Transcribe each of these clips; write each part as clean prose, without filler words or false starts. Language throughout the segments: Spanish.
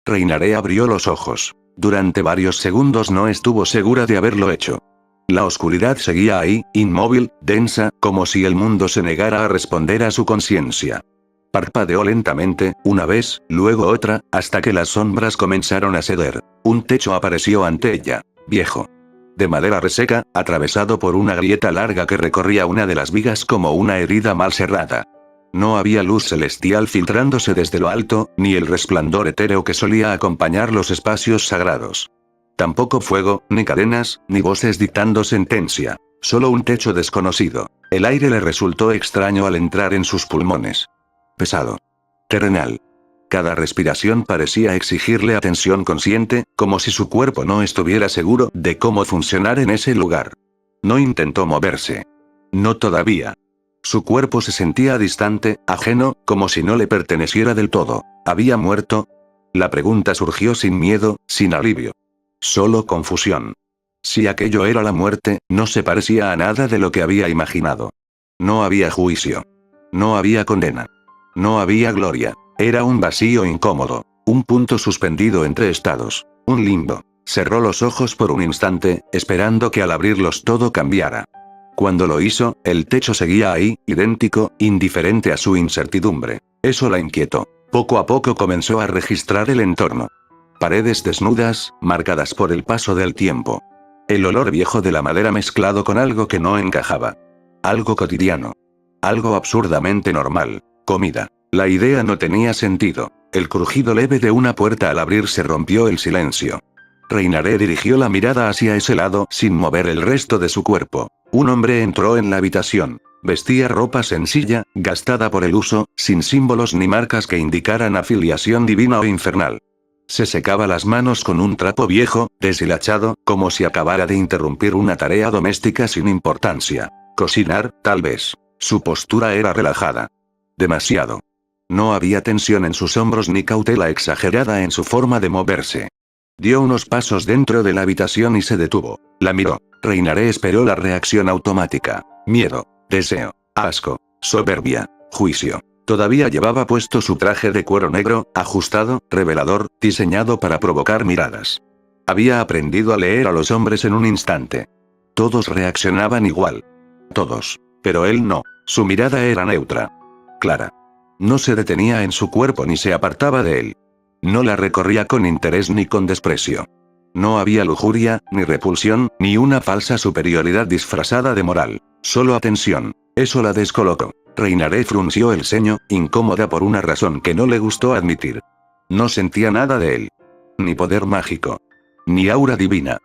Reinaré abrió los ojos. Durante varios segundos no estuvo segura de haberlo hecho. La oscuridad seguía ahí, inmóvil, densa, como si el mundo se negara a responder a su conciencia. Parpadeó lentamente, una vez, luego otra, hasta que las sombras comenzaron a ceder. Un techo apareció ante ella. Viejo. De madera reseca, atravesado por una grieta larga que recorría una de las vigas como una herida mal cerrada. No había luz celestial filtrándose desde lo alto, ni el resplandor etéreo que solía acompañar los espacios sagrados. Tampoco fuego, ni cadenas, ni voces dictando sentencia. Solo un techo desconocido. El aire le resultó extraño al entrar en sus pulmones. Pesado. Terrenal. Cada respiración parecía exigirle atención consciente, como si su cuerpo no estuviera seguro de cómo funcionar en ese lugar. No intentó moverse. No todavía. Su cuerpo se sentía distante, ajeno, como si no le perteneciera del todo. ¿Había muerto? La pregunta surgió sin miedo, sin alivio. Solo confusión. Si aquello era la muerte, no se parecía a nada de lo que había imaginado. No había juicio. No había condena. No había gloria. Era un vacío incómodo. Un punto suspendido entre estados. Un limbo. Cerró los ojos por un instante, esperando que al abrirlos todo cambiara. Cuando lo hizo, el techo seguía ahí, idéntico, indiferente a su incertidumbre. Eso la inquietó. Poco a poco comenzó a registrar el entorno. Paredes desnudas, marcadas por el paso del tiempo. El olor viejo de la madera mezclado con algo que no encajaba. Algo cotidiano. Algo absurdamente normal. Comida. La idea no tenía sentido. El crujido leve de una puerta al abrirse rompió el silencio. Reinaré dirigió la mirada hacia ese lado sin mover el resto de su cuerpo. Un hombre entró en la habitación. Vestía ropa sencilla, gastada por el uso, sin símbolos ni marcas que indicaran afiliación divina o infernal. Se secaba las manos con un trapo viejo, deshilachado, como si acabara de interrumpir una tarea doméstica sin importancia. Cocinar, tal vez. Su postura era relajada. Demasiado. No había tensión en sus hombros ni cautela exagerada en su forma de moverse. Dio unos pasos dentro de la habitación y se detuvo. La miró. Reinaré esperó la reacción automática. Miedo. Deseo. Asco. Soberbia. Juicio. Todavía llevaba puesto su traje de cuero negro, ajustado, revelador, diseñado para provocar miradas. Había aprendido a leer a los hombres en un instante. Todos reaccionaban igual. Todos. Pero él no. Su mirada era neutra. Clara. No se detenía en su cuerpo ni se apartaba de él. No la recorría con interés ni con desprecio. No había lujuria, ni repulsión, ni una falsa superioridad disfrazada de moral. Solo atención. Eso la descolocó. Reinaré frunció el ceño, incómoda por una razón que no le gustó admitir. No sentía nada de él. Ni poder mágico. Ni aura divina.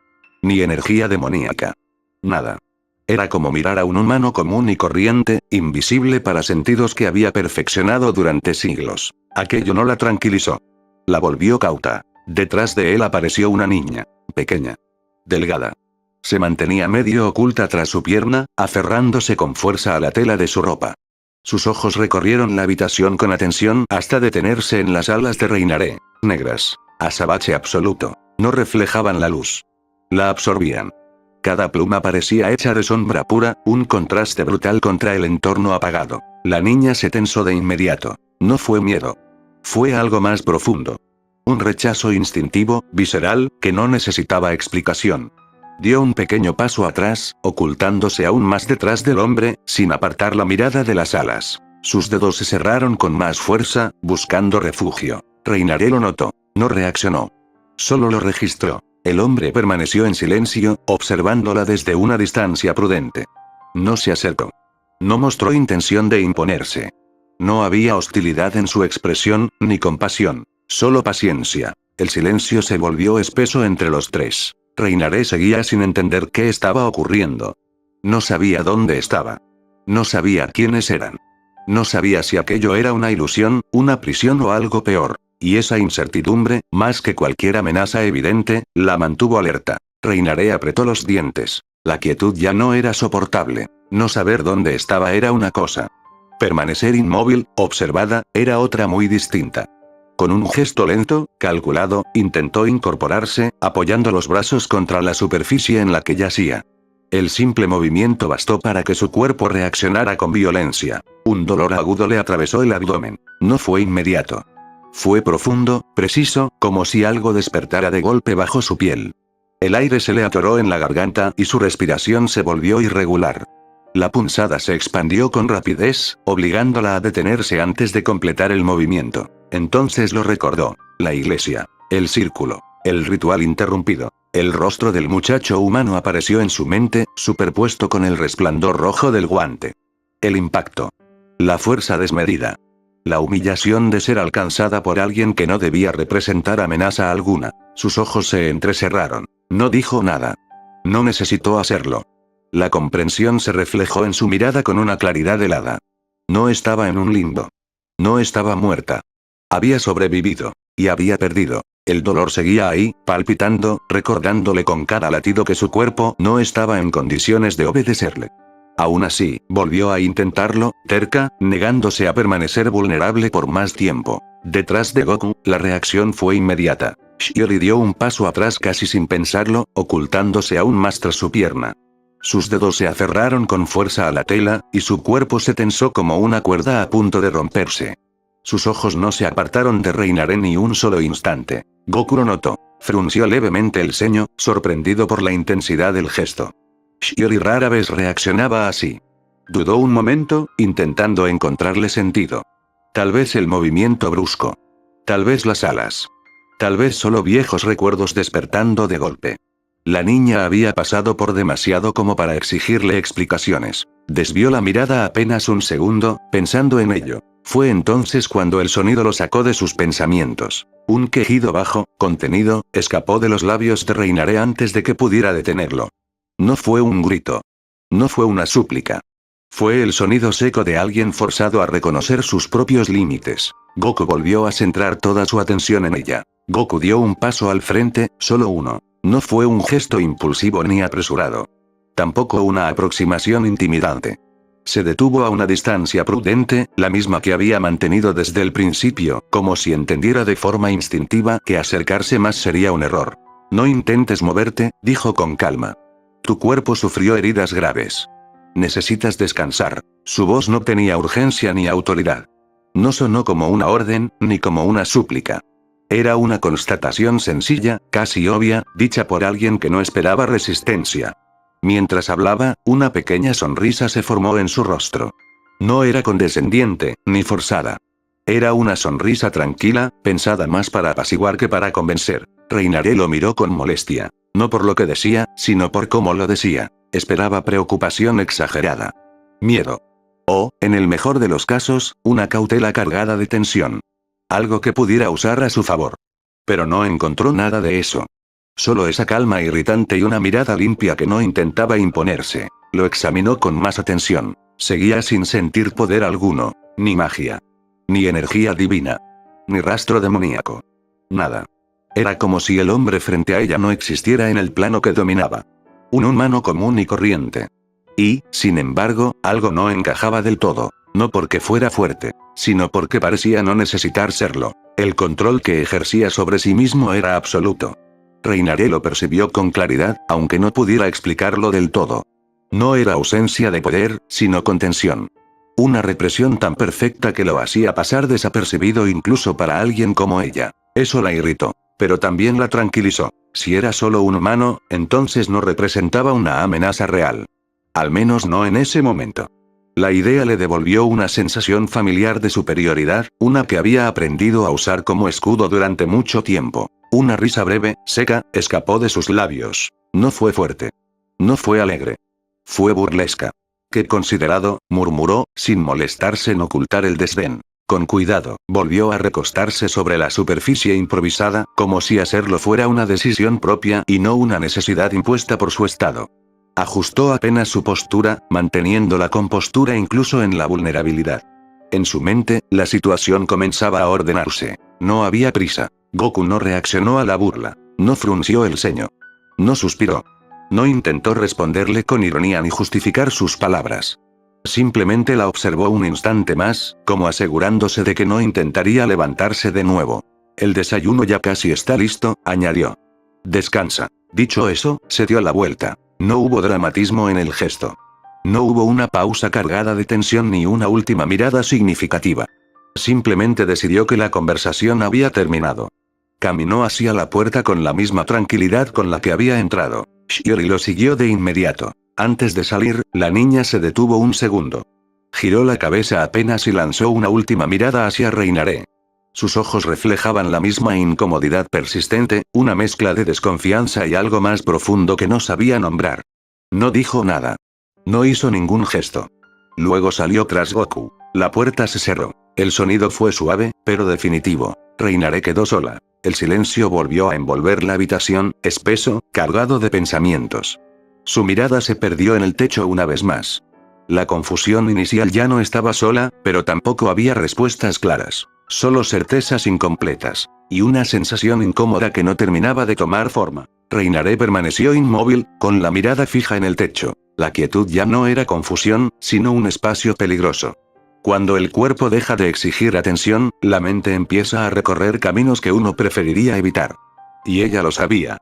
Ni energía demoníaca. Nada. Era como mirar a un humano común y corriente, invisible para sentidos que había perfeccionado durante siglos. Aquello no la tranquilizó. La volvió cauta. Detrás de él apareció una niña. Pequeña. Delgada. Se mantenía medio oculta tras su pierna, aferrándose con fuerza a la tela de su ropa. Sus ojos recorrieron la habitación con atención hasta detenerse en las alas de Reinaré, negras, azabache absoluto. No reflejaban la luz. La absorbían. Cada pluma parecía hecha de sombra pura, un contraste brutal contra el entorno apagado. La niña se tensó de inmediato. No fue miedo. Fue algo más profundo. Un rechazo instintivo, visceral, que no necesitaba explicación. Dio un pequeño paso atrás, ocultándose aún más detrás del hombre, sin apartar la mirada de las alas. Sus dedos se cerraron con más fuerza, buscando refugio. Reinaré lo notó. No reaccionó. Solo lo registró. El hombre permaneció en silencio, observándola desde una distancia prudente. No se acercó. No mostró intención de imponerse. No había hostilidad en su expresión, ni compasión. Solo paciencia. El silencio se volvió espeso entre los tres. Reinaré seguía sin entender qué estaba ocurriendo. No sabía dónde estaba. No sabía quiénes eran. No sabía si aquello era una ilusión, una prisión o algo peor. Y esa incertidumbre, más que cualquier amenaza evidente, la mantuvo alerta. Reinaré apretó los dientes. La quietud ya no era soportable. No saber dónde estaba era una cosa. Permanecer inmóvil, observada, era otra muy distinta. Con un gesto lento, calculado, intentó incorporarse, apoyando los brazos contra la superficie en la que yacía. El simple movimiento bastó para que su cuerpo reaccionara con violencia. Un dolor agudo le atravesó el abdomen. No fue inmediato. Fue profundo, preciso, como si algo despertara de golpe bajo su piel. El aire se le atoró en la garganta y su respiración se volvió irregular. La punzada se expandió con rapidez, obligándola a detenerse antes de completar el movimiento. Entonces lo recordó. La iglesia. El círculo. El ritual interrumpido. El rostro del muchacho humano apareció en su mente, superpuesto con el resplandor rojo del guante. El impacto. La fuerza desmedida. La humillación de ser alcanzada por alguien que no debía representar amenaza alguna. Sus ojos se entrecerraron. No dijo nada. No necesitó hacerlo. La comprensión se reflejó en su mirada con una claridad helada. No estaba en un limbo. No estaba muerta. Había sobrevivido. Y había perdido. El dolor seguía ahí, palpitando, recordándole con cada latido que su cuerpo no estaba en condiciones de obedecerle. Aún así, volvió a intentarlo, terca, negándose a permanecer vulnerable por más tiempo. Detrás de Goku, la reacción fue inmediata. Shiori dio un paso atrás casi sin pensarlo, ocultándose aún más tras su pierna. Sus dedos se aferraron con fuerza a la tela, y su cuerpo se tensó como una cuerda a punto de romperse. Sus ojos no se apartaron de Reinaré ni un solo instante. Goku lo notó. Frunció levemente el ceño, sorprendido por la intensidad del gesto. Shiori rara vez reaccionaba así. Dudó un momento, intentando encontrarle sentido. Tal vez el movimiento brusco. Tal vez las alas. Tal vez solo viejos recuerdos despertando de golpe. La niña había pasado por demasiado como para exigirle explicaciones. Desvió la mirada apenas un segundo, pensando en ello. Fue entonces cuando el sonido lo sacó de sus pensamientos. Un quejido bajo, contenido, escapó de los labios de Reinaré antes de que pudiera detenerlo. No fue un grito. No fue una súplica. Fue el sonido seco de alguien forzado a reconocer sus propios límites. Goku volvió a centrar toda su atención en ella. Goku dio un paso al frente, solo uno. No fue un gesto impulsivo ni apresurado. Tampoco una aproximación intimidante. Se detuvo a una distancia prudente, la misma que había mantenido desde el principio, como si entendiera de forma instintiva que acercarse más sería un error. No intentes moverte, dijo con calma. Tu cuerpo sufrió heridas graves. Necesitas descansar. Su voz no tenía urgencia ni autoridad. No sonó como una orden, ni como una súplica. Era una constatación sencilla, casi obvia, dicha por alguien que no esperaba resistencia. Mientras hablaba, una pequeña sonrisa se formó en su rostro. No era condescendiente, ni forzada. Era una sonrisa tranquila, pensada más para apaciguar que para convencer. Reinaré lo miró con molestia. No por lo que decía, sino por cómo lo decía. Esperaba preocupación exagerada. Miedo. O, en el mejor de los casos, una cautela cargada de tensión. Algo que pudiera usar a su favor. Pero no encontró nada de eso. Solo esa calma irritante y una mirada limpia que no intentaba imponerse. Lo examinó con más atención. Seguía sin sentir poder alguno. Ni magia. Ni energía divina. Ni rastro demoníaco. Nada. Era como si el hombre frente a ella no existiera en el plano que dominaba. Un humano común y corriente. Y, sin embargo, algo no encajaba del todo. No porque fuera fuerte, sino porque parecía no necesitar serlo. El control que ejercía sobre sí mismo era absoluto. Reinaré lo percibió con claridad, aunque no pudiera explicarlo del todo. No era ausencia de poder, sino contención. Una represión tan perfecta que lo hacía pasar desapercibido incluso para alguien como ella. Eso la irritó, pero también la tranquilizó. Si era solo un humano, entonces no representaba una amenaza real. Al menos no en ese momento. La idea le devolvió una sensación familiar de superioridad, una que había aprendido a usar como escudo durante mucho tiempo. Una risa breve, seca, escapó de sus labios. No fue fuerte. No fue alegre. Fue burlesca. «Qué considerado», murmuró, sin molestarse en ocultar el desdén. Con cuidado, volvió a recostarse sobre la superficie improvisada, como si hacerlo fuera una decisión propia y no una necesidad impuesta por su estado. Ajustó apenas su postura, manteniendo la compostura incluso en la vulnerabilidad. En su mente, la situación comenzaba a ordenarse. No había prisa. Goku no reaccionó a la burla. No frunció el ceño. No suspiró. No intentó responderle con ironía ni justificar sus palabras. Simplemente la observó un instante más, como asegurándose de que no intentaría levantarse de nuevo. El desayuno ya casi está listo, añadió. Descansa. Dicho eso, se dio la vuelta. No hubo dramatismo en el gesto. No hubo una pausa cargada de tensión ni una última mirada significativa. Simplemente decidió que la conversación había terminado. Caminó hacia la puerta con la misma tranquilidad con la que había entrado. Shiori lo siguió de inmediato. Antes de salir, la niña se detuvo un segundo. Giró la cabeza apenas y lanzó una última mirada hacia Reinaré. Sus ojos reflejaban la misma incomodidad persistente, una mezcla de desconfianza y algo más profundo que no sabía nombrar. No dijo nada. No hizo ningún gesto. Luego salió tras Goku. La puerta se cerró. El sonido fue suave, pero definitivo. Reinaré quedó sola. El silencio volvió a envolver la habitación, espeso, cargado de pensamientos. Su mirada se perdió en el techo una vez más. La confusión inicial ya no estaba sola, pero tampoco había respuestas claras. Solo certezas incompletas. Y una sensación incómoda que no terminaba de tomar forma. Reinaré permaneció inmóvil, con la mirada fija en el techo. La quietud ya no era confusión, sino un espacio peligroso. Cuando el cuerpo deja de exigir atención, la mente empieza a recorrer caminos que uno preferiría evitar. Y ella lo sabía.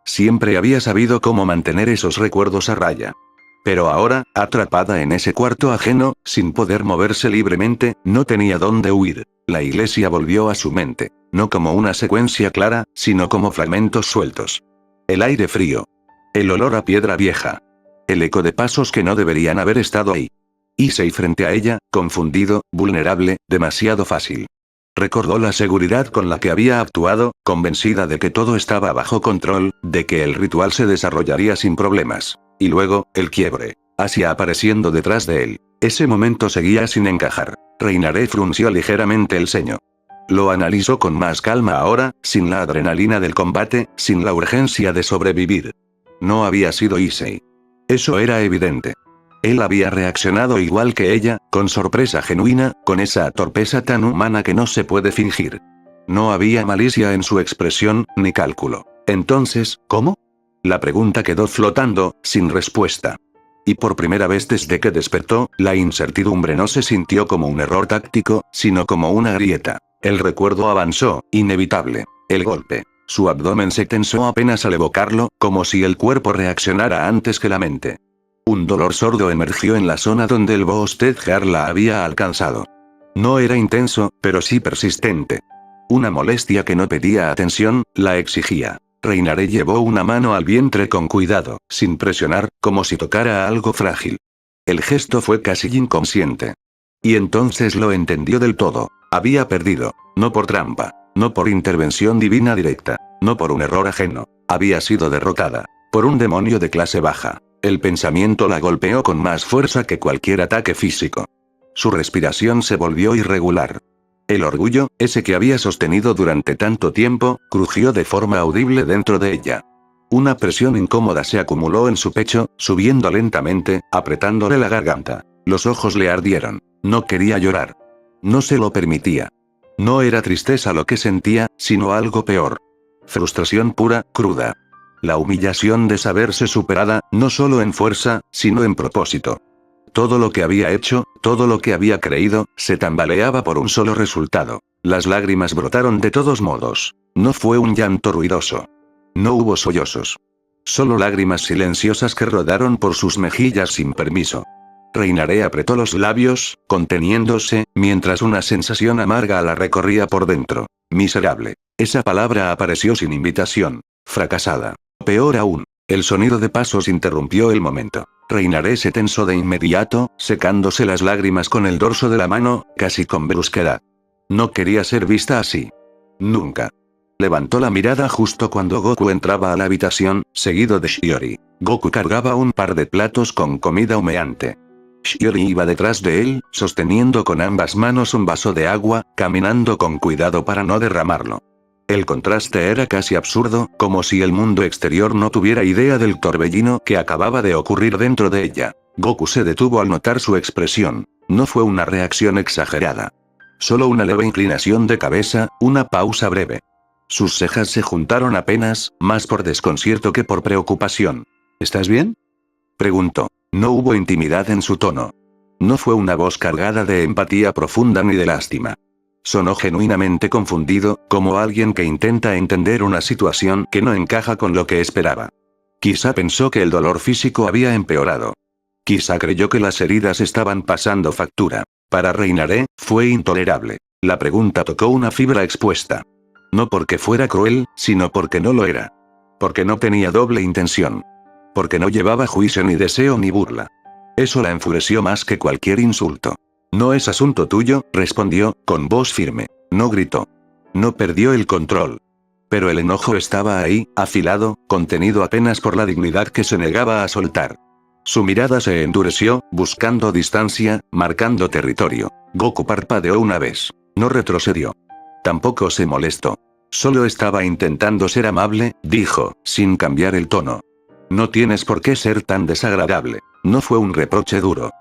Siempre había sabido cómo mantener esos recuerdos a raya. Pero ahora, atrapada en ese cuarto ajeno, sin poder moverse libremente, no tenía dónde huir. La iglesia volvió a su mente. No como una secuencia clara, sino como fragmentos sueltos. El aire frío. El olor a piedra vieja. El eco de pasos que no deberían haber estado ahí. Issei frente a ella, confundido, vulnerable, demasiado fácil. Recordó la seguridad con la que había actuado, convencida de que todo estaba bajo control, de que el ritual se desarrollaría sin problemas. Y luego, el quiebre. Asia apareciendo detrás de él. Ese momento seguía sin encajar. Reinaré frunció ligeramente el ceño. Lo analizó con más calma ahora, sin la adrenalina del combate, sin la urgencia de sobrevivir. No había sido Issei. Eso era evidente. Él había reaccionado igual que ella, con sorpresa genuina, con esa torpeza tan humana que no se puede fingir. No había malicia en su expresión, ni cálculo. Entonces, ¿cómo? La pregunta quedó flotando, sin respuesta. Y por primera vez desde que despertó, la incertidumbre no se sintió como un error táctico, sino como una grieta. El recuerdo avanzó, inevitable. El golpe. Su abdomen se tensó apenas al evocarlo, como si el cuerpo reaccionara antes que la mente. Un dolor sordo emergió en la zona donde el bostejar la había alcanzado. No era intenso, pero sí persistente. Una molestia que no pedía atención, la exigía. Reinaré llevó una mano al vientre con cuidado, sin presionar, como si tocara algo frágil. El gesto fue casi inconsciente. Y entonces lo entendió del todo. Había perdido. No por trampa. No por intervención divina directa. No por un error ajeno. Había sido derrotada. Por un demonio de clase baja. El pensamiento la golpeó con más fuerza que cualquier ataque físico. Su respiración se volvió irregular. El orgullo, ese que había sostenido durante tanto tiempo, crujió de forma audible dentro de ella. Una presión incómoda se acumuló en su pecho, subiendo lentamente, apretándole la garganta. Los ojos le ardieron. No quería llorar. No se lo permitía. No era tristeza lo que sentía, sino algo peor. Frustración pura, cruda. La humillación de saberse superada, no solo en fuerza, sino en propósito. Todo lo que había hecho, todo lo que había creído, se tambaleaba por un solo resultado. Las lágrimas brotaron de todos modos. No fue un llanto ruidoso. No hubo sollozos. Solo lágrimas silenciosas que rodaron por sus mejillas sin permiso. Reinaré apretó los labios, conteniéndose, mientras una sensación amarga la recorría por dentro. Miserable. Esa palabra apareció sin invitación. Fracasada. Peor aún. El sonido de pasos interrumpió el momento. Reinaré se tensó de inmediato, secándose las lágrimas con el dorso de la mano, casi con brusquedad. No quería ser vista así. Nunca. Levantó la mirada justo cuando Goku entraba a la habitación, seguido de Shiori. Goku cargaba un par de platos con comida humeante. Shiori iba detrás de él, sosteniendo con ambas manos un vaso de agua, caminando con cuidado para no derramarlo. El contraste era casi absurdo, como si el mundo exterior no tuviera idea del torbellino que acababa de ocurrir dentro de ella. Goku se detuvo al notar su expresión. No fue una reacción exagerada. Solo una leve inclinación de cabeza, una pausa breve. Sus cejas se juntaron apenas, más por desconcierto que por preocupación. ¿Estás bien?, preguntó. No hubo intimidad en su tono. No fue una voz cargada de empatía profunda ni de lástima. Sonó genuinamente confundido, como alguien que intenta entender una situación que no encaja con lo que esperaba. Quizá pensó que el dolor físico había empeorado. Quizá creyó que las heridas estaban pasando factura. Para Reinaré, fue intolerable. La pregunta tocó una fibra expuesta. No porque fuera cruel, sino porque no lo era. Porque no tenía doble intención. Porque no llevaba juicio ni deseo ni burla. Eso la enfureció más que cualquier insulto. No es asunto tuyo, respondió, con voz firme. No gritó. No perdió el control. Pero el enojo estaba ahí, afilado, contenido apenas por la dignidad que se negaba a soltar. Su mirada se endureció, buscando distancia, marcando territorio. Goku parpadeó una vez. No retrocedió. Tampoco se molestó. Solo estaba intentando ser amable, dijo, sin cambiar el tono. No tienes por qué ser tan desagradable. No fue un reproche duro.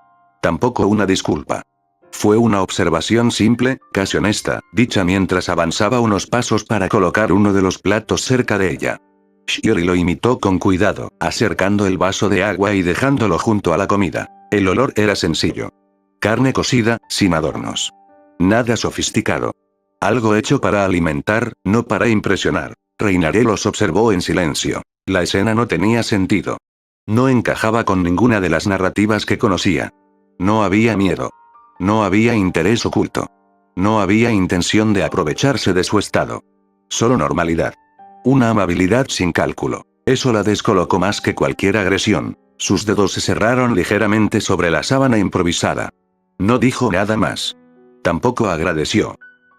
Tampoco una disculpa. Fue una observación simple, casi honesta, dicha mientras avanzaba unos pasos para colocar uno de los platos cerca de ella. Shiori lo imitó con cuidado, acercando el vaso de agua y dejándolo junto a la comida. El olor era sencillo. Carne cocida, sin adornos. Nada sofisticado. Algo hecho para alimentar, no para impresionar. Reinaré los observó en silencio. La escena no tenía sentido. No encajaba con ninguna de las narrativas que conocía. No había miedo. No había interés oculto. No había intención de aprovecharse de su estado. Solo normalidad. Una amabilidad sin cálculo. Eso la descolocó más que cualquier agresión. Sus dedos se cerraron ligeramente sobre la sábana improvisada. No dijo nada más. Tampoco agradeció.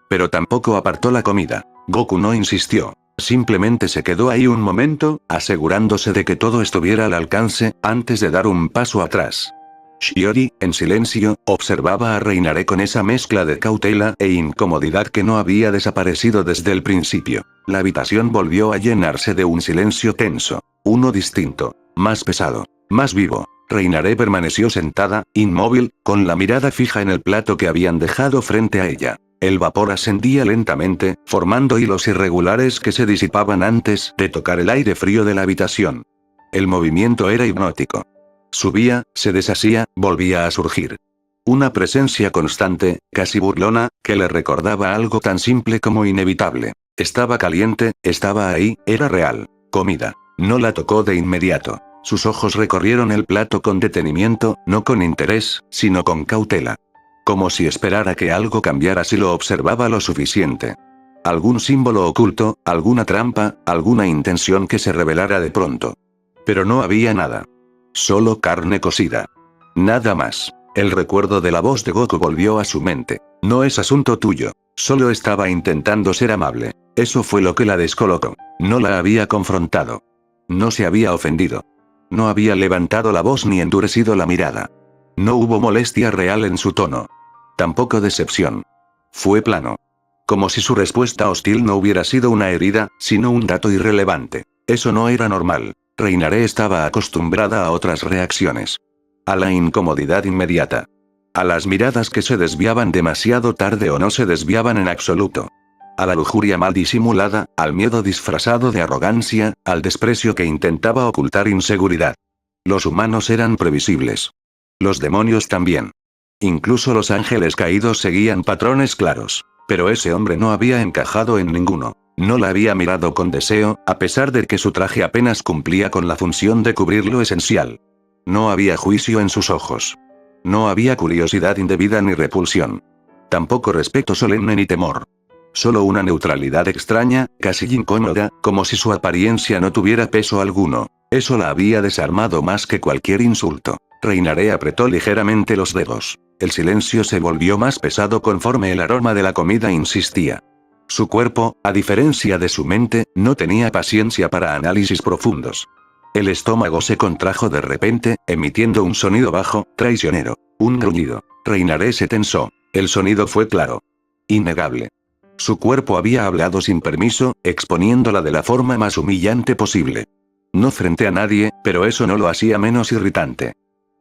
Pero tampoco apartó la comida. Goku no insistió. Simplemente se quedó ahí un momento, asegurándose de que todo estuviera al alcance, antes de dar un paso atrás. Shiori, en silencio, observaba a Reinaré con esa mezcla de cautela e incomodidad que no había desaparecido desde el principio. La habitación volvió a llenarse de un silencio tenso. Uno distinto, más pesado, más vivo. Reinaré permaneció sentada, inmóvil, con la mirada fija en el plato que habían dejado frente a ella. El vapor ascendía lentamente, formando hilos irregulares que se disipaban antes de tocar el aire frío de la habitación. El movimiento era hipnótico. Subía, se deshacía, volvía a surgir. Una presencia constante, casi burlona, que le recordaba algo tan simple como inevitable. Estaba caliente, estaba ahí, era real. Comida. No la tocó de inmediato. Sus ojos recorrieron el plato con detenimiento, no con interés, sino con cautela. Como si esperara que algo cambiara si lo observaba lo suficiente. Algún símbolo oculto, alguna trampa, alguna intención que se revelara de pronto. Pero no había nada. Solo carne cocida. Nada más. El recuerdo de la voz de Goku volvió a su mente. No es asunto tuyo. Solo estaba intentando ser amable. Eso fue lo que la descolocó. No la había confrontado. No se había ofendido. No había levantado la voz ni endurecido la mirada. No hubo molestia real en su tono. Tampoco decepción. Fue plano. Como si su respuesta hostil no hubiera sido una herida, sino un dato irrelevante. Eso no era normal. Reinaré estaba acostumbrada a otras reacciones. A la incomodidad inmediata. A las miradas que se desviaban demasiado tarde o no se desviaban en absoluto. A la lujuria mal disimulada, al miedo disfrazado de arrogancia, al desprecio que intentaba ocultar inseguridad. Los humanos eran previsibles. Los demonios también. Incluso los ángeles caídos seguían patrones claros. Pero ese hombre no había encajado en ninguno. No la había mirado con deseo, a pesar de que su traje apenas cumplía con la función de cubrir lo esencial. No había juicio en sus ojos. No había curiosidad indebida ni repulsión. Tampoco respeto solemne ni temor. Solo una neutralidad extraña, casi incómoda, como si su apariencia no tuviera peso alguno. Eso la había desarmado más que cualquier insulto. Reinaré apretó ligeramente los dedos. El silencio se volvió más pesado conforme el aroma de la comida insistía. Su cuerpo, a diferencia de su mente, no tenía paciencia para análisis profundos. El estómago se contrajo de repente, emitiendo un sonido bajo, traicionero. Un gruñido. Reinaré se tensó. El sonido fue claro. Innegable. Su cuerpo había hablado sin permiso, exponiéndola de la forma más humillante posible. No frente a nadie, pero eso no lo hacía menos irritante.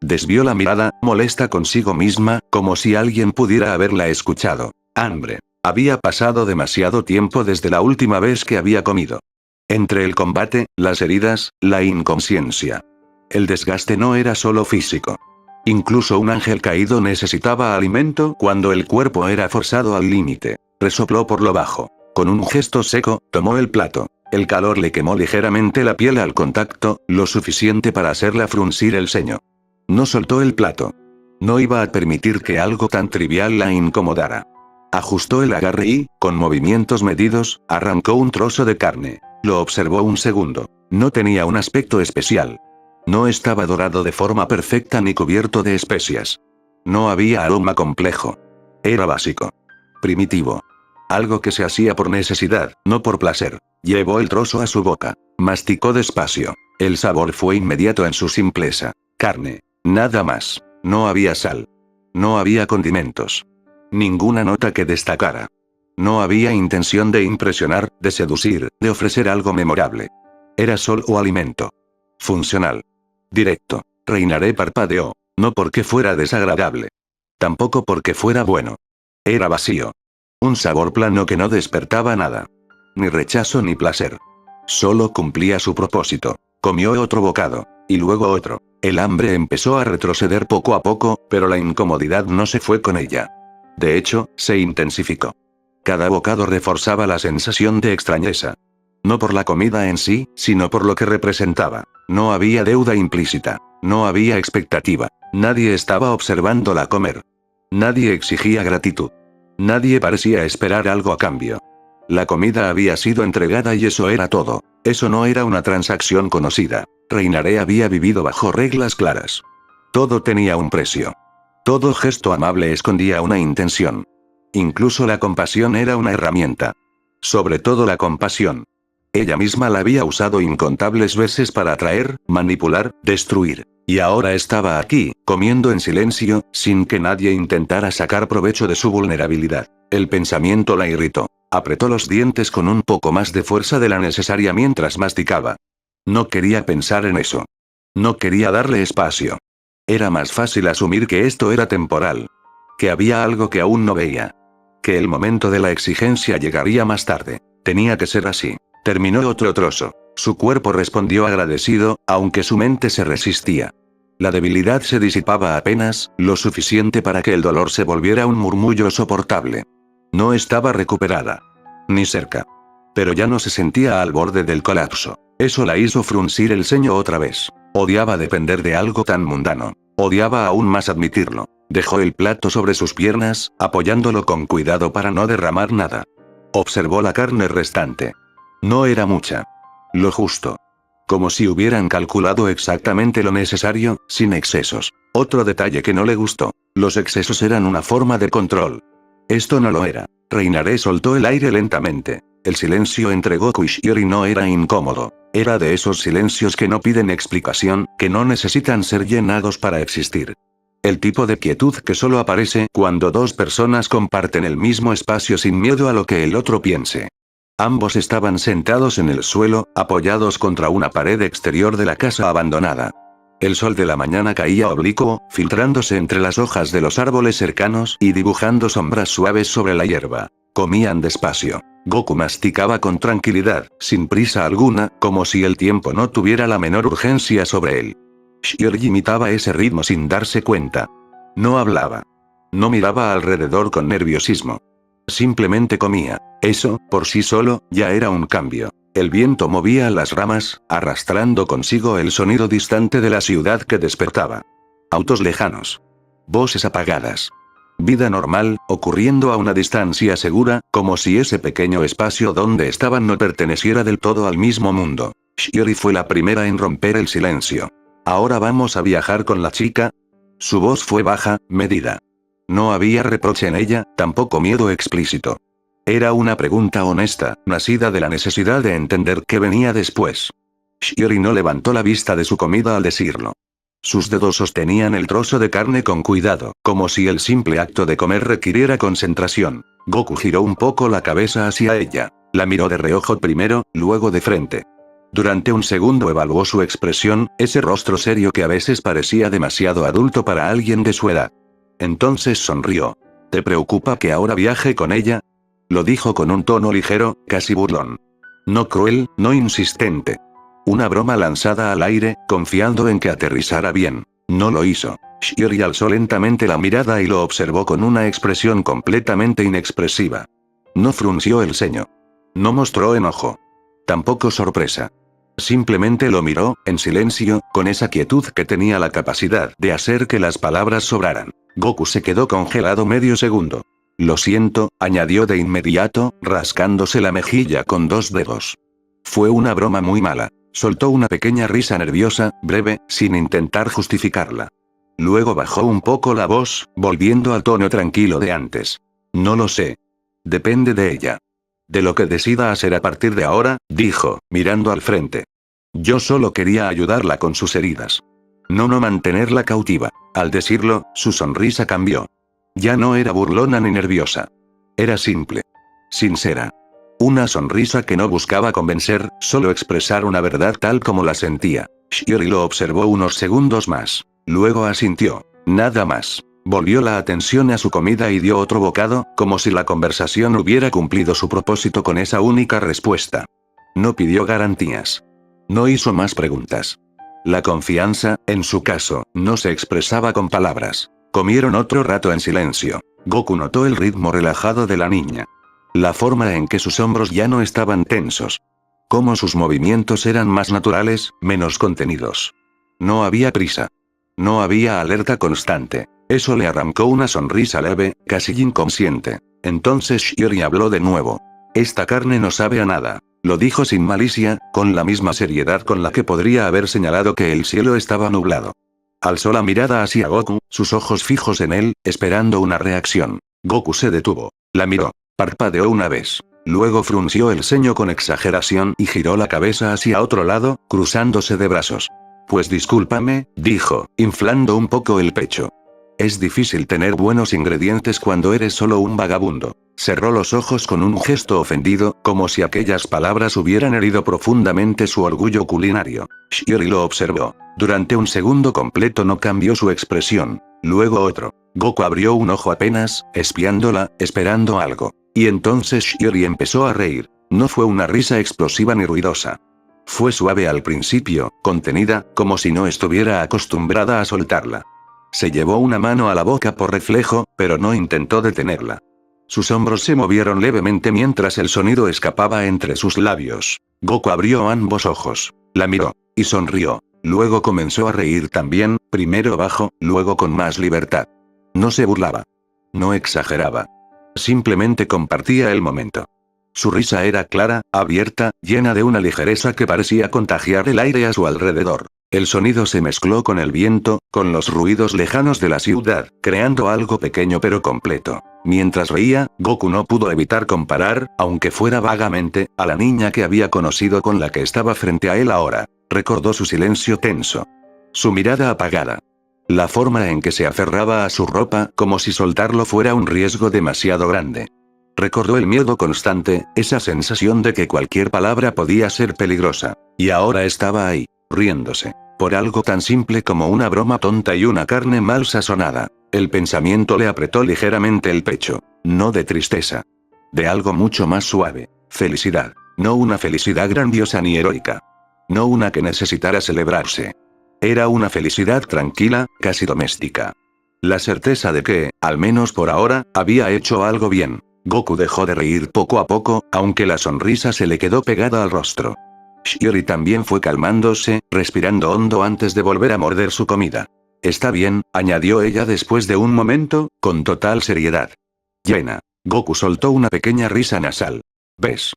Desvió la mirada, molesta consigo misma, como si alguien pudiera haberla escuchado. Hambre. Había pasado demasiado tiempo desde la última vez que había comido. Entre el combate, las heridas, la inconsciencia. El desgaste no era solo físico. Incluso un ángel caído necesitaba alimento cuando el cuerpo era forzado al límite. Resopló por lo bajo. Con un gesto seco, tomó el plato. El calor le quemó ligeramente la piel al contacto, lo suficiente para hacerla fruncir el ceño. No soltó el plato. No iba a permitir que algo tan trivial la incomodara. Ajustó el agarre y, con movimientos medidos, arrancó un trozo de carne. Lo observó un segundo. No tenía un aspecto especial. No estaba dorado de forma perfecta ni cubierto de especias. No había aroma complejo. Era básico. Primitivo. Algo que se hacía por necesidad, no por placer. Llevó el trozo a su boca. Masticó despacio. El sabor fue inmediato en su simpleza. Carne. Nada más. No había sal. No había condimentos. Ninguna nota que destacara. No había intención de impresionar, de seducir, de ofrecer algo memorable. Era solo alimento. Funcional. Directo. Reinaré parpadeó. No porque fuera desagradable. Tampoco porque fuera bueno. Era vacío. Un sabor plano que no despertaba nada. Ni rechazo ni placer. Solo cumplía su propósito. Comió otro bocado. Y luego otro. El hambre empezó a retroceder poco a poco, pero la incomodidad no se fue con ella. De hecho, se intensificó. Cada bocado reforzaba la sensación de extrañeza. No por la comida en sí, sino por lo que representaba. No había deuda implícita. No había expectativa. Nadie estaba observándola comer. Nadie exigía gratitud. Nadie parecía esperar algo a cambio. La comida había sido entregada y eso era todo. Eso no era una transacción conocida. Reinaré había vivido bajo reglas claras. Todo tenía un precio. Todo gesto amable escondía una intención. Incluso la compasión era una herramienta. Sobre todo la compasión. Ella misma la había usado incontables veces para atraer, manipular, destruir. Y ahora estaba aquí, comiendo en silencio, sin que nadie intentara sacar provecho de su vulnerabilidad. El pensamiento la irritó. Apretó los dientes con un poco más de fuerza de la necesaria mientras masticaba. No quería pensar en eso. No quería darle espacio. Era más fácil asumir que esto era temporal. Que había algo que aún no veía. Que el momento de la exigencia llegaría más tarde. Tenía que ser así. Terminó otro trozo. Su cuerpo respondió agradecido, aunque su mente se resistía. La debilidad se disipaba apenas, lo suficiente para que el dolor se volviera un murmullo soportable. No estaba recuperada. Ni cerca. Pero ya no se sentía al borde del colapso. Eso la hizo fruncir el ceño otra vez. Odiaba depender de algo tan mundano. Odiaba aún más admitirlo. Dejó el plato sobre sus piernas, apoyándolo con cuidado para no derramar nada. Observó la carne restante. No era mucha. Lo justo. Como si hubieran calculado exactamente lo necesario, sin excesos. Otro detalle que no le gustó. Los excesos eran una forma de control. Esto no lo era. Reinaré soltó el aire lentamente. El silencio entre Goku y Shiori no era incómodo. Era de esos silencios que no piden explicación, que no necesitan ser llenados para existir. El tipo de quietud que solo aparece cuando dos personas comparten el mismo espacio sin miedo a lo que el otro piense. Ambos estaban sentados en el suelo, apoyados contra una pared exterior de la casa abandonada. El sol de la mañana caía oblicuo, filtrándose entre las hojas de los árboles cercanos y dibujando sombras suaves sobre la hierba. Comían despacio. Goku masticaba con tranquilidad, sin prisa alguna, como si el tiempo no tuviera la menor urgencia sobre él. Shiori imitaba ese ritmo sin darse cuenta. No hablaba. No miraba alrededor con nerviosismo. Simplemente comía. Eso, por sí solo, ya era un cambio. El viento movía las ramas, arrastrando consigo el sonido distante de la ciudad que despertaba. Autos lejanos. Voces apagadas. Vida normal, ocurriendo a una distancia segura, como si ese pequeño espacio donde estaban no perteneciera del todo al mismo mundo. Shiori fue la primera en romper el silencio. ¿Ahora vamos a viajar con la chica? Su voz fue baja, medida. No había reproche en ella, tampoco miedo explícito. Era una pregunta honesta, nacida de la necesidad de entender qué venía después. Shiori no levantó la vista de su comida al decirlo. Sus dedos sostenían el trozo de carne con cuidado, como si el simple acto de comer requiriera concentración. Goku giró un poco la cabeza hacia ella. La miró de reojo primero, luego de frente. Durante un segundo evaluó su expresión, ese rostro serio que a veces parecía demasiado adulto para alguien de su edad. Entonces sonrió. ¿Te preocupa que ahora viaje con ella? Lo dijo con un tono ligero, casi burlón. No cruel, no insistente. Una broma lanzada al aire, confiando en que aterrizara bien. No lo hizo. Shiori alzó lentamente la mirada y lo observó con una expresión completamente inexpresiva. No frunció el ceño. No mostró enojo. Tampoco sorpresa. Simplemente lo miró, en silencio, con esa quietud que tenía la capacidad de hacer que las palabras sobraran. Goku se quedó congelado medio segundo. Lo siento, añadió de inmediato, rascándose la mejilla con 2 dedos. Fue una broma muy mala. Soltó una pequeña risa nerviosa, breve, sin intentar justificarla. Luego bajó un poco la voz, volviendo al tono tranquilo de antes. No lo sé. Depende de ella. De lo que decida hacer a partir de ahora, dijo, mirando al frente. Yo solo quería ayudarla con sus heridas. No mantenerla cautiva. Al decirlo, su sonrisa cambió. Ya no era burlona ni nerviosa. Era simple. Sincera. Una sonrisa que no buscaba convencer, solo expresar una verdad tal como la sentía. Shiori lo observó unos segundos más. Luego asintió. Nada más. Volvió la atención a su comida y dio otro bocado, como si la conversación hubiera cumplido su propósito con esa única respuesta. No pidió garantías. No hizo más preguntas. La confianza, en su caso, no se expresaba con palabras. Comieron otro rato en silencio. Goku notó el ritmo relajado de la niña. La forma en que sus hombros ya no estaban tensos. Cómo sus movimientos eran más naturales, menos contenidos. No había prisa. No había alerta constante. Eso le arrancó una sonrisa leve, casi inconsciente. Entonces Shiori habló de nuevo. Esta carne no sabe a nada. Lo dijo sin malicia, con la misma seriedad con la que podría haber señalado que el cielo estaba nublado. Alzó la mirada hacia Goku, sus ojos fijos en él, esperando una reacción. Goku se detuvo. La miró. Parpadeó una vez. Luego frunció el ceño con exageración y giró la cabeza hacia otro lado, cruzándose de brazos. Pues discúlpame, dijo, inflando un poco el pecho. Es difícil tener buenos ingredientes cuando eres solo un vagabundo. Cerró los ojos con un gesto ofendido, como si aquellas palabras hubieran herido profundamente su orgullo culinario. Shiori lo observó. Durante un segundo completo no cambió su expresión. Luego otro. Goku abrió un ojo apenas, espiándola, esperando algo. Y entonces Shiori empezó a reír. No fue una risa explosiva ni ruidosa. Fue suave al principio, contenida, como si no estuviera acostumbrada a soltarla. Se llevó una mano a la boca por reflejo, pero no intentó detenerla. Sus hombros se movieron levemente mientras el sonido escapaba entre sus labios. Goku abrió ambos ojos. La miró. Y sonrió. Luego comenzó a reír también, primero bajo, luego con más libertad. No se burlaba. No exageraba. Simplemente compartía el momento. Su risa era clara, abierta, llena de una ligereza que parecía contagiar el aire a su alrededor. El sonido se mezcló con el viento, con los ruidos lejanos de la ciudad, creando algo pequeño pero completo. Mientras reía, Goku no pudo evitar comparar, aunque fuera vagamente, a la niña que había conocido con la que estaba frente a él ahora. Recordó su silencio tenso. Su mirada apagada. La forma en que se aferraba a su ropa, como si soltarlo fuera un riesgo demasiado grande. Recordó el miedo constante, esa sensación de que cualquier palabra podía ser peligrosa. Y ahora estaba ahí, riéndose. Por algo tan simple como una broma tonta y una carne mal sazonada. El pensamiento le apretó ligeramente el pecho. No de tristeza. De algo mucho más suave. Felicidad. No una felicidad grandiosa ni heroica. No una que necesitara celebrarse. Era una felicidad tranquila, casi doméstica. La certeza de que, al menos por ahora, había hecho algo bien. Goku dejó de reír poco a poco, aunque la sonrisa se le quedó pegada al rostro. Shiori también fue calmándose, respirando hondo antes de volver a morder su comida. Está bien, añadió ella después de un momento, con total seriedad. Llena. Goku soltó una pequeña risa nasal. ¿Ves?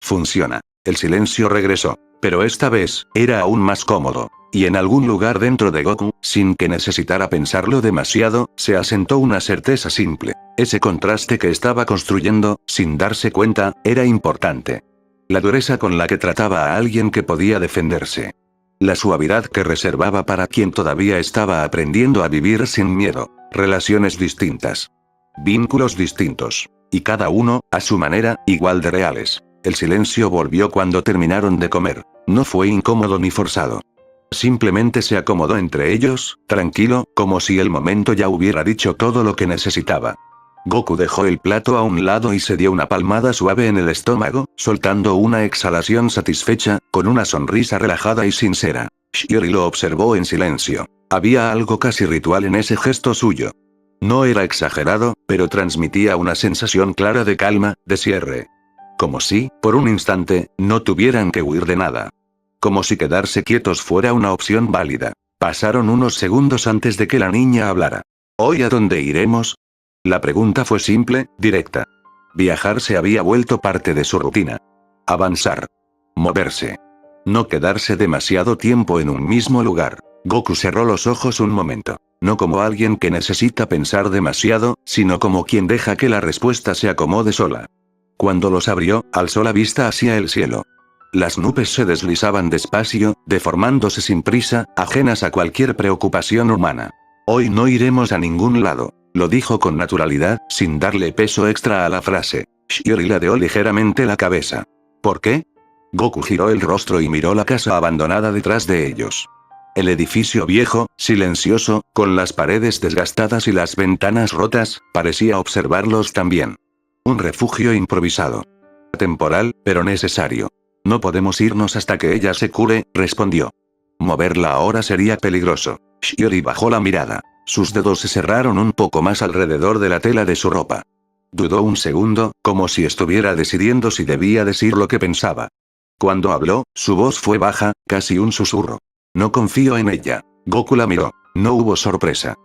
Funciona. El silencio regresó. Pero esta vez, era aún más cómodo. Y en algún lugar dentro de Goku, sin que necesitara pensarlo demasiado, se asentó una certeza simple. Ese contraste que estaba construyendo, sin darse cuenta, era importante. La dureza con la que trataba a alguien que podía defenderse. La suavidad que reservaba para quien todavía estaba aprendiendo a vivir sin miedo. Relaciones distintas. Vínculos distintos. Y cada uno, a su manera, igual de reales. El silencio volvió cuando terminaron de comer. No fue incómodo ni forzado. Simplemente se acomodó entre ellos, tranquilo, como si el momento ya hubiera dicho todo lo que necesitaba. Goku dejó el plato a un lado y se dio una palmada suave en el estómago, soltando una exhalación satisfecha, con una sonrisa relajada y sincera. Shiori lo observó en silencio. Había algo casi ritual en ese gesto suyo. No era exagerado, pero transmitía una sensación clara de calma, de cierre. Como si, por un instante, no tuvieran que huir de nada. Como si quedarse quietos fuera una opción válida. Pasaron unos segundos antes de que la niña hablara. ¿Hoy a dónde iremos? La pregunta fue simple, directa. Viajar se había vuelto parte de su rutina. Avanzar. Moverse. No quedarse demasiado tiempo en un mismo lugar. Goku cerró los ojos un momento. No como alguien que necesita pensar demasiado, sino como quien deja que la respuesta se acomode sola. Cuando los abrió, alzó la vista hacia el cielo. Las nubes se deslizaban despacio, deformándose sin prisa, ajenas a cualquier preocupación humana. Hoy no iremos a ningún lado, lo dijo con naturalidad, sin darle peso extra a la frase. Shiori ladeó ligeramente la cabeza. ¿Por qué? Goku giró el rostro y miró la casa abandonada detrás de ellos. El edificio viejo, silencioso, con las paredes desgastadas y las ventanas rotas, parecía observarlos también. Un refugio improvisado. Temporal, pero necesario. No podemos irnos hasta que ella se cure, respondió. Moverla ahora sería peligroso. Shiori bajó la mirada. Sus dedos se cerraron un poco más alrededor de la tela de su ropa. Dudó un segundo, como si estuviera decidiendo si debía decir lo que pensaba. Cuando habló, su voz fue baja, casi un susurro. No confío en ella. Goku la miró. No hubo sorpresa.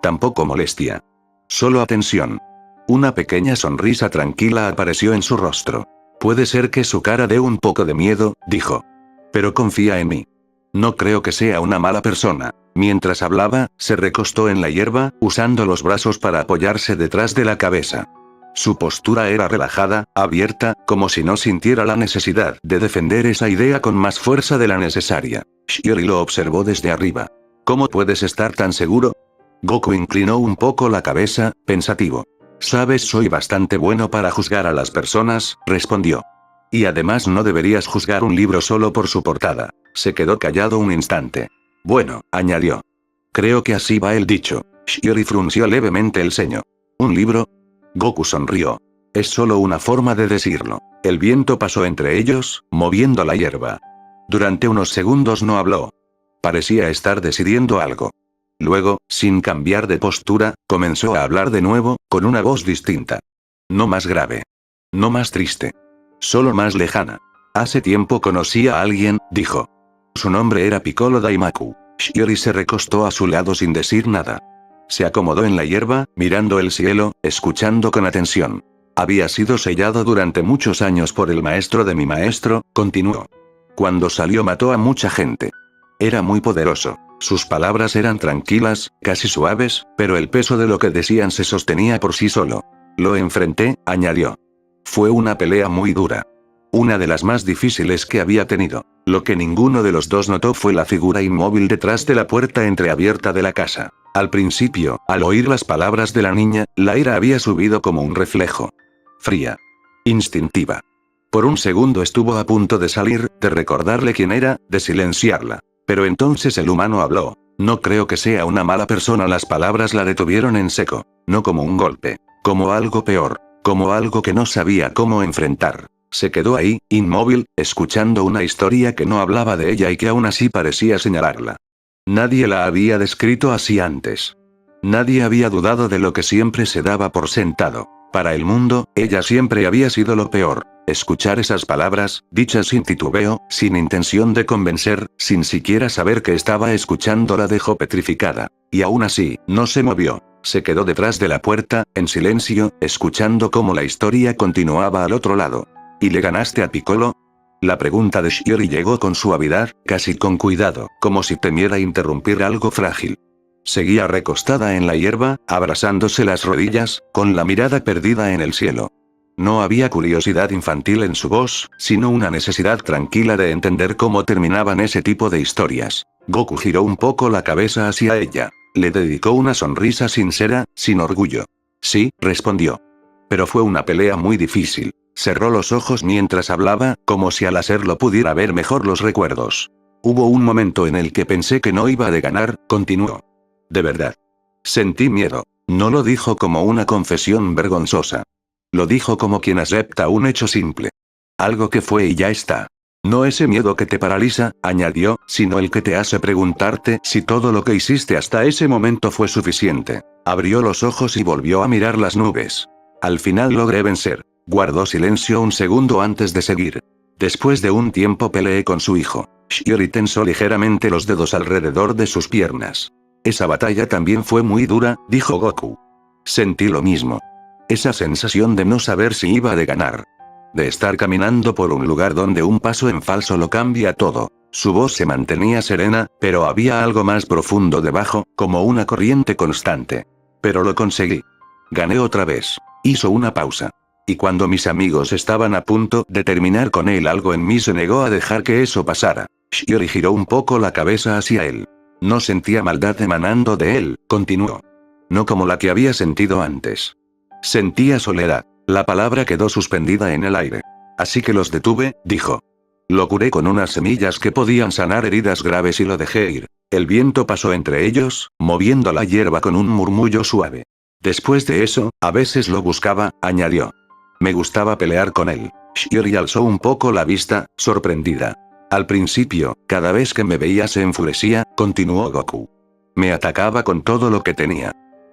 Tampoco molestia. Solo atención. Una pequeña sonrisa tranquila apareció en su rostro. Puede ser que su cara dé un poco de miedo, dijo. Pero confía en mí. No creo que sea una mala persona. Mientras hablaba, se recostó en la hierba, usando los brazos para apoyarse detrás de la cabeza. Su postura era relajada, abierta, como si no sintiera la necesidad de defender esa idea con más fuerza de la necesaria. Shiori lo observó desde arriba. ¿Cómo puedes estar tan seguro? Goku inclinó un poco la cabeza, pensativo. Sabes, soy bastante bueno para juzgar a las personas, respondió. Y además no deberías juzgar un libro solo por su portada. Se quedó callado un instante. Bueno, añadió. Creo que así va el dicho. Shiori frunció levemente el ceño. ¿Un libro? Goku sonrió. Es solo una forma de decirlo. El viento pasó entre ellos, moviendo la hierba. Durante unos segundos no habló. Parecía estar decidiendo algo. Luego, sin cambiar de postura, comenzó a hablar de nuevo, con una voz distinta. No más grave. No más triste. Solo más lejana. Hace tiempo conocí a alguien, dijo. Su nombre era Piccolo Daimaku. Shiori se recostó a su lado sin decir nada. Se acomodó en la hierba, mirando el cielo, escuchando con atención. Había sido sellado durante muchos años por el maestro de mi maestro, continuó. Cuando salió mató a mucha gente. Era muy poderoso. Sus palabras eran tranquilas, casi suaves, pero el peso de lo que decían se sostenía por sí solo. Lo enfrenté, añadió. Fue una pelea muy dura. Una de las más difíciles que había tenido. Lo que ninguno de los dos notó fue la figura inmóvil detrás de la puerta entreabierta de la casa. Al principio, al oír las palabras de la niña, la ira había subido como un reflejo. Fría. Instintiva. Por un segundo estuvo a punto de salir, de recordarle quién era, de silenciarla. Pero entonces el humano habló. No creo que sea una mala persona. Las palabras la detuvieron en seco. No como un golpe. Como algo peor. Como algo que no sabía cómo enfrentar. Se quedó ahí, inmóvil, escuchando una historia que no hablaba de ella y que aún así parecía señalarla. Nadie la había descrito así antes. Nadie había dudado de lo que siempre se daba por sentado. Para el mundo, ella siempre había sido lo peor. Escuchar esas palabras, dichas sin titubeo, sin intención de convencer, sin siquiera saber que estaba escuchando, la dejó petrificada. Y aún así, no se movió. Se quedó detrás de la puerta, en silencio, escuchando cómo la historia continuaba al otro lado. ¿Y le ganaste a Piccolo? La pregunta de Shiori llegó con suavidad, casi con cuidado, como si temiera interrumpir algo frágil. Seguía recostada en la hierba, abrazándose las rodillas, con la mirada perdida en el cielo. No había curiosidad infantil en su voz, sino una necesidad tranquila de entender cómo terminaban ese tipo de historias. Goku giró un poco la cabeza hacia ella. Le dedicó una sonrisa sincera, sin orgullo. Sí, respondió. Pero fue una pelea muy difícil. Cerró los ojos mientras hablaba, como si al hacerlo pudiera ver mejor los recuerdos. Hubo un momento en el que pensé que no iba a ganar, continuó. De verdad. Sentí miedo. No lo dijo como una confesión vergonzosa. Lo dijo como quien acepta un hecho simple. Algo que fue y ya está. No ese miedo que te paraliza, añadió, sino el que te hace preguntarte si todo lo que hiciste hasta ese momento fue suficiente. Abrió los ojos y volvió a mirar las nubes. Al final logré vencer. Guardó silencio un segundo antes de seguir. Después de un tiempo peleé con su hijo. Shiori tensó ligeramente los dedos alrededor de sus piernas. Esa batalla también fue muy dura, dijo Goku. Sentí lo mismo. Esa sensación de no saber si iba de ganar. De estar caminando por un lugar donde un paso en falso lo cambia todo. Su voz se mantenía serena, pero había algo más profundo debajo, como una corriente constante. Pero lo conseguí. Gané otra vez. Hizo una pausa. Y cuando mis amigos estaban a punto de terminar con él, algo en mí se negó a dejar que eso pasara. Shiori giró un poco la cabeza hacia él. No sentía maldad emanando de él, continuó. No como la que había sentido antes. Sentía soledad. La palabra quedó suspendida en el aire. Así que los detuve, dijo. Lo curé con unas semillas que podían sanar heridas graves y lo dejé ir. El viento pasó entre ellos, moviendo la hierba con un murmullo suave. Después de eso, a veces lo buscaba, añadió. Me gustaba pelear con él. Shiori alzó un poco la vista, sorprendida. Al principio, cada vez que me veía se enfurecía, continuó Goku. Me atacaba con todo lo que tenía.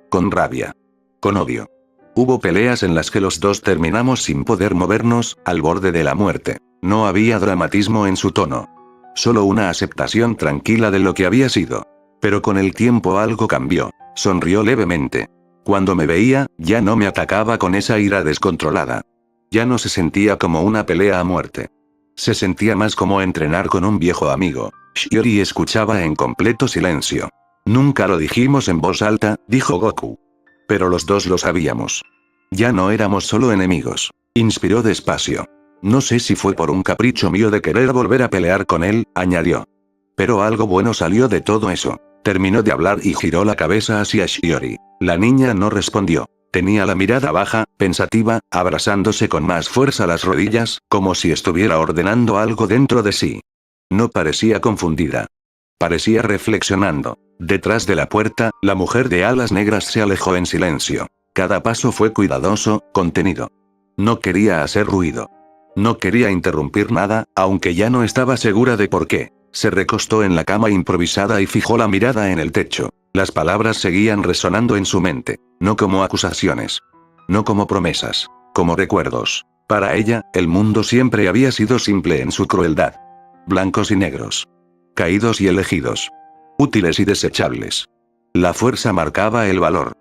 Con rabia. Con odio. Hubo peleas en las que los dos terminamos sin poder movernos, al borde de la muerte. No había dramatismo en su tono. Solo una aceptación tranquila de lo que había sido. Pero con el tiempo algo cambió. Sonrió levemente. Cuando me veía, ya no me atacaba con esa ira descontrolada. Ya no se sentía como una pelea a muerte. Se sentía más como entrenar con un viejo amigo. Shiori escuchaba en completo silencio. Nunca lo dijimos en voz alta, dijo Goku. Pero los dos lo sabíamos. Ya no éramos solo enemigos. Inspiró despacio. No sé si fue por un capricho mío de querer volver a pelear con él, añadió. Pero algo bueno salió de todo eso. Terminó de hablar y giró la cabeza hacia Shiori. La niña no respondió. Tenía la mirada baja, pensativa, abrazándose con más fuerza las rodillas, como si estuviera ordenando algo dentro de sí. No parecía confundida. Parecía reflexionando. Detrás de la puerta, la mujer de alas negras se alejó en silencio. Cada paso fue cuidadoso, contenido. No quería hacer ruido. No quería interrumpir nada, aunque ya no estaba segura de por qué. Se recostó en la cama improvisada y fijó la mirada en el techo. Las palabras seguían resonando en su mente. No como acusaciones. No como promesas. Como recuerdos. Para ella, el mundo siempre había sido simple en su crueldad. Blancos y negros. Caídos y elegidos. Útiles y desechables. La fuerza marcaba el valor.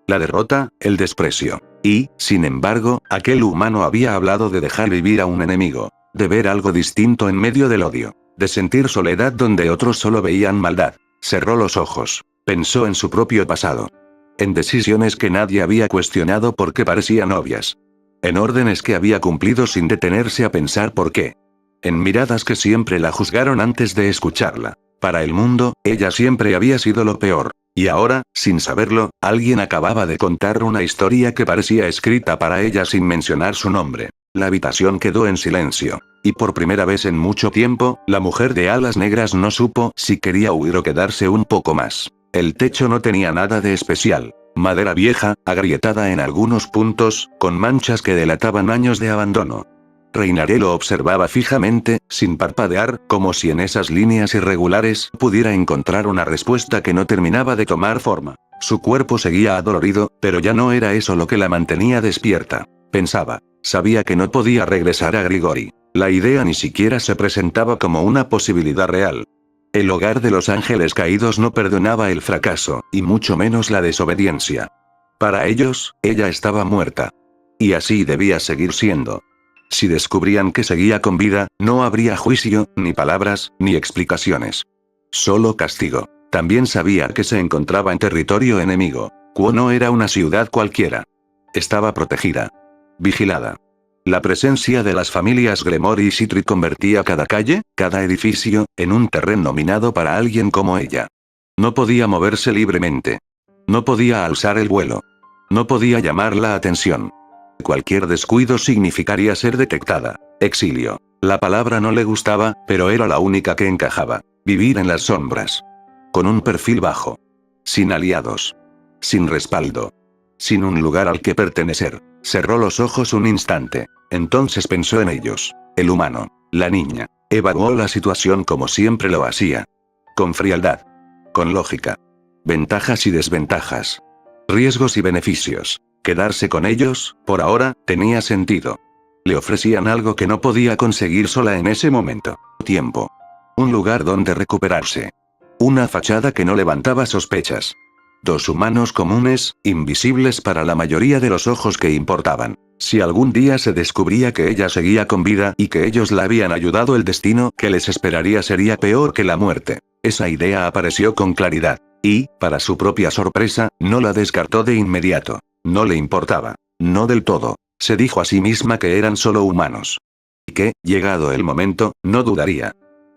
La derrota, el desprecio. Y, sin embargo, aquel humano había hablado de dejar vivir a un enemigo. De ver algo distinto en medio del odio. De sentir soledad donde otros solo veían maldad. Cerró los ojos. Pensó en su propio pasado. En decisiones que nadie había cuestionado porque parecían obvias. En órdenes que había cumplido sin detenerse a pensar por qué. En miradas que siempre la juzgaron antes de escucharla. Para el mundo, ella siempre había sido lo peor. Y ahora, sin saberlo, alguien acababa de contar una historia que parecía escrita para ella sin mencionar su nombre. La habitación quedó en silencio. Y por primera vez en mucho tiempo, la mujer de alas negras no supo si quería huir o quedarse un poco más. El techo no tenía nada de especial. Madera vieja, agrietada en algunos puntos, con manchas que delataban años de abandono. Reinaré lo observaba fijamente, sin parpadear, como si en esas líneas irregulares pudiera encontrar una respuesta que no terminaba de tomar forma. Su cuerpo seguía adolorido, pero ya no era eso lo que la mantenía despierta. Pensaba. Sabía que no podía regresar a Grigori. La idea ni siquiera se presentaba como una posibilidad real. El hogar de los ángeles caídos no perdonaba el fracaso, y mucho menos la desobediencia. Para ellos, ella estaba muerta. Y así debía seguir siendo. Si descubrían que seguía con vida, no habría juicio, ni palabras, ni explicaciones. Solo castigo. También sabía que se encontraba en territorio enemigo. Kuo no era una ciudad cualquiera. Estaba protegida. Vigilada. La presencia de las familias Gremor y Citri convertía cada calle, cada edificio, en un terreno minado para alguien como ella. No podía moverse libremente. No podía alzar el vuelo. No podía llamar la atención. Cualquier descuido significaría ser detectada. Exilio. La palabra no le gustaba, pero era la única que encajaba. Vivir en las sombras. Con un perfil bajo. Sin aliados. Sin respaldo. Sin un lugar al que pertenecer. Cerró los ojos un instante. Entonces pensó en ellos. El humano. La niña. Evaluó la situación como siempre lo hacía. Con frialdad. Con lógica. Ventajas y desventajas. Riesgos y beneficios. Quedarse con ellos, por ahora, tenía sentido. Le ofrecían algo que no podía conseguir sola en ese momento. Tiempo. Un lugar donde recuperarse. Una fachada que no levantaba sospechas. 2 humanos comunes, invisibles para la mayoría de los ojos que importaban. Si algún día se descubría que ella seguía con vida y que ellos la habían ayudado, el destino que les esperaría sería peor que la muerte. Esa idea apareció con claridad. Y, para su propia sorpresa, no la descartó de inmediato. No le importaba. No del todo. Se dijo a sí misma que eran solo humanos. Y que, llegado el momento, no dudaría.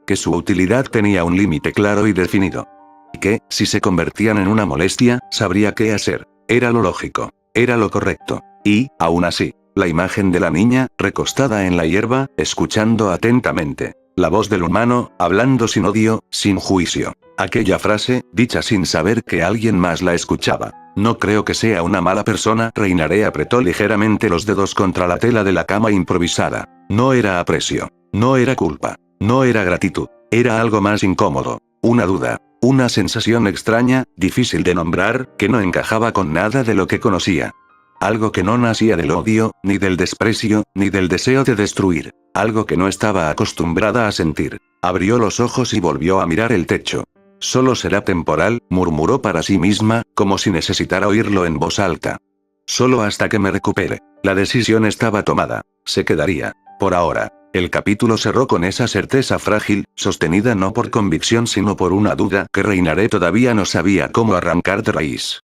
Que su utilidad tenía un límite claro y definido. Y que, si se convertían en una molestia, sabría qué hacer. Era lo lógico. Era lo correcto. Y, aún así, la imagen de la niña, recostada en la hierba, escuchando atentamente. La voz del humano, hablando sin odio, sin juicio. Aquella frase, dicha sin saber que alguien más la escuchaba. No creo que sea una mala persona. Reinaré apretó ligeramente los dedos contra la tela de la cama improvisada. No era aprecio. No era culpa. No era gratitud. Era algo más incómodo. Una duda. Una sensación extraña, difícil de nombrar, que no encajaba con nada de lo que conocía. Algo que no nacía del odio, ni del desprecio, ni del deseo de destruir. Algo que no estaba acostumbrada a sentir. Abrió los ojos y volvió a mirar el techo. Solo será temporal, murmuró para sí misma, como si necesitara oírlo en voz alta. Solo hasta que me recupere. La decisión estaba tomada. Se quedaría. Por ahora. El capítulo cerró con esa certeza frágil, sostenida no por convicción sino por una duda que Reinaré todavía no sabía cómo arrancar de raíz.